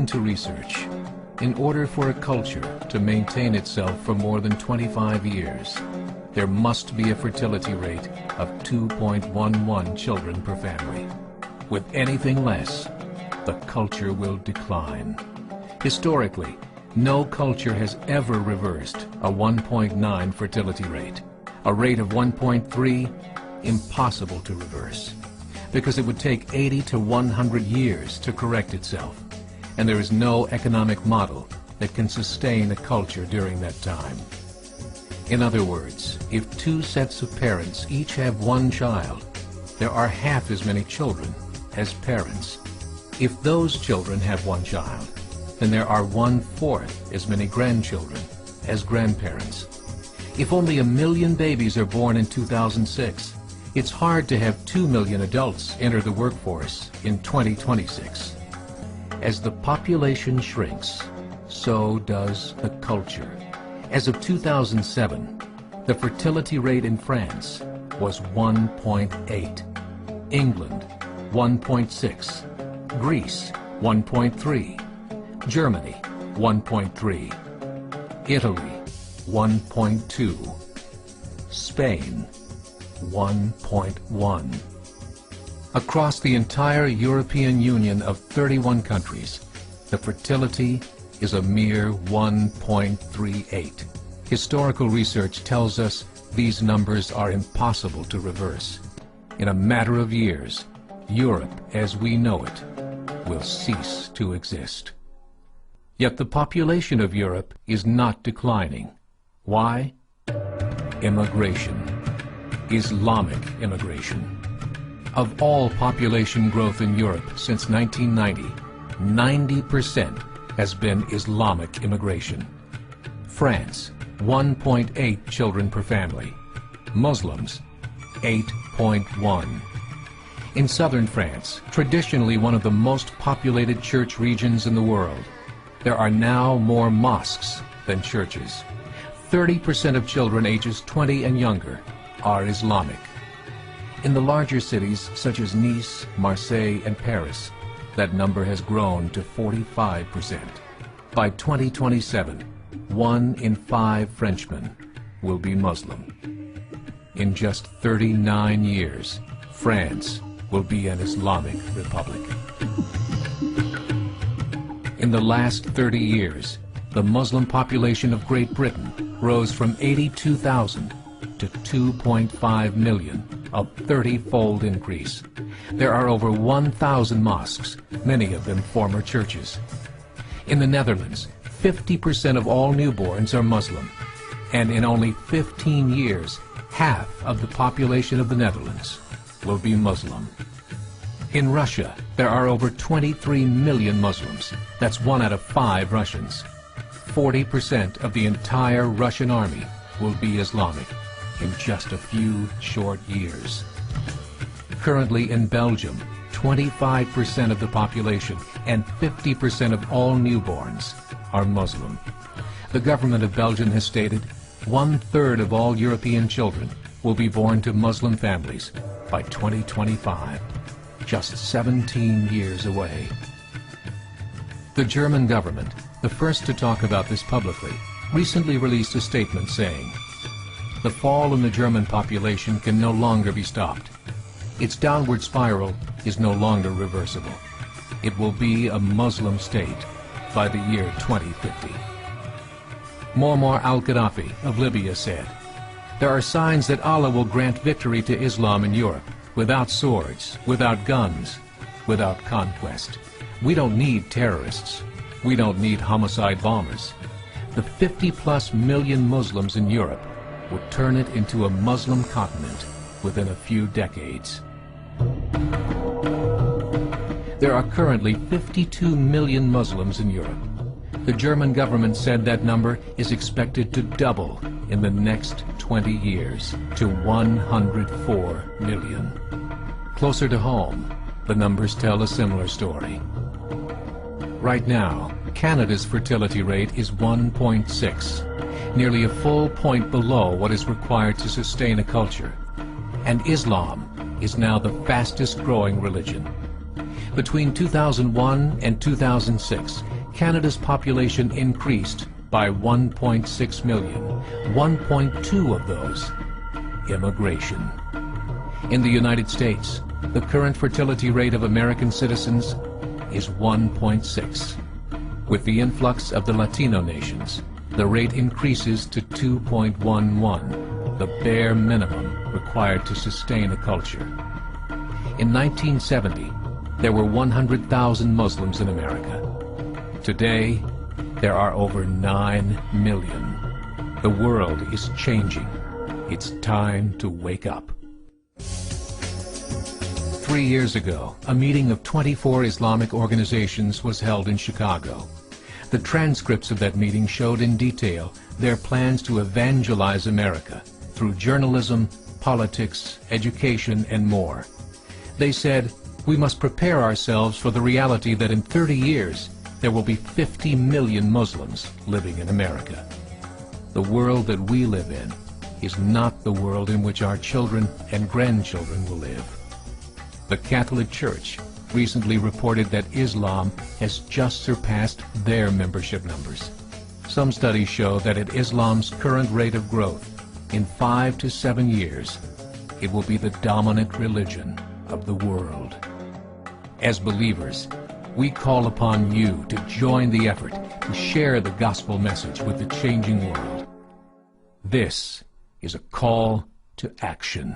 According to research, in order for a culture to maintain itself for more than 25 years, there must be a fertility rate of 2.11 children per family. With anything less, the culture will decline. Historically, no culture has ever reversed a 1.9 fertility rate. A rate of 1.3, impossible to reverse, because it would take 80 to 100 years to correct itself, and there is no economic model that can sustain a culture during that time. In other words, if two sets of parents each have one child, there are half as many children as parents. If those children have one child, then there are 1/4 as many grandchildren as grandparents. If only 1 million babies are born in 2006, it's hard to have 2 million adults enter the workforce in 2026. As the population shrinks, so does the culture. As of 2007, the fertility rate in France was 1.8, England 1.6, Greece 1.3, Germany 1.3, Italy 1.2, Spain 1.1. Across the entire European Union of 31 countries, the fertility is a mere 1.38. Historical research tells us these numbers are impossible to reverse. In a matter of years, Europe as we know it will cease to exist. Yet the population of Europe is not declining. Why? Immigration. Islamic immigration. Of all population growth in Europe since 1990, 90% has been Islamic immigration. France, 1.8 children per family. Muslims, 8.1. In southern France, traditionally one of the most populated church regions in the world, there are now more mosques than churches. 30% of children ages 20 and younger are Islamic. In the larger cities such as Nice, Marseille, and Paris, that number has grown to 45%. By 2027, 1 in 5 Frenchmen will be Muslim. In just 39 years, France will be an Islamic republic. In the last 30 years, the Muslim population of Great Britain rose from 82,000 to 2.5 million, a 30-fold increase. There are over 1,000 mosques, many of them former churches. In the Netherlands, 50% of all newborns are Muslim, and in only 15 years, half of the population of the Netherlands will be Muslim. In Russia, there are over 23 million Muslims. That's 1 out of 5 Russians. 40% of the entire Russian army will be Islamic in just a few short years. Currently in Belgium, 25% of the population and 50% of all newborns are Muslim. The government of Belgium has stated 1/3 of all European children will be born to Muslim families by 2025, just 17 years away. The German government, the first to talk about this publicly, recently released a statement saying, "The fall in the German population can no longer be stopped. Its downward spiral is no longer reversible. It will be a Muslim state by the year 2050. Muammar al-Gaddafi of Libya said, "There are signs that Allah will grant victory to Islam in Europe, without swords, without guns, without conquest. We don't need terrorists. We don't need homicide bombers. The 50+ million Muslims in Europe would turn it into a Muslim continent within a few decades." There are currently 52 million Muslims in Europe. The German government said that number is expected to double in the next 20 years to 104 million. Closer to home, the numbers tell a similar story. Right now, Canada's fertility rate is 1.6, nearly a full point below what is required to sustain a culture. And Islam is now the fastest growing religion. Between 2001 and 2006, Canada's population increased by 1.6 million, 1.2 of those immigration. In the United States, the current fertility rate of American citizens is 1.6. With the influx of the Latino nations, the rate increases to 2.11, the bare minimum required to sustain a culture. In 1970, there were 100,000 Muslims in America. Today, there are over 9 million. The world is changing. It's time to wake up. 3 years ago, a meeting of 24 Islamic organizations was held in Chicago. The transcripts of that meeting showed in detail their plans to evangelize America through journalism, politics, education, and more. They said, we must prepare ourselves for the reality that in 30 years, there will be 50 million Muslims living in America. The world that we live in is not the world in which our children and grandchildren will live. The Catholic Church recently reported that Islam has just surpassed their membership numbers. Some studies show that at Islam's current rate of growth, in 5 to 7 years, it will be the dominant religion of the world. As believers, we call upon you to join the effort to share the gospel message with the changing world. This is a call to action.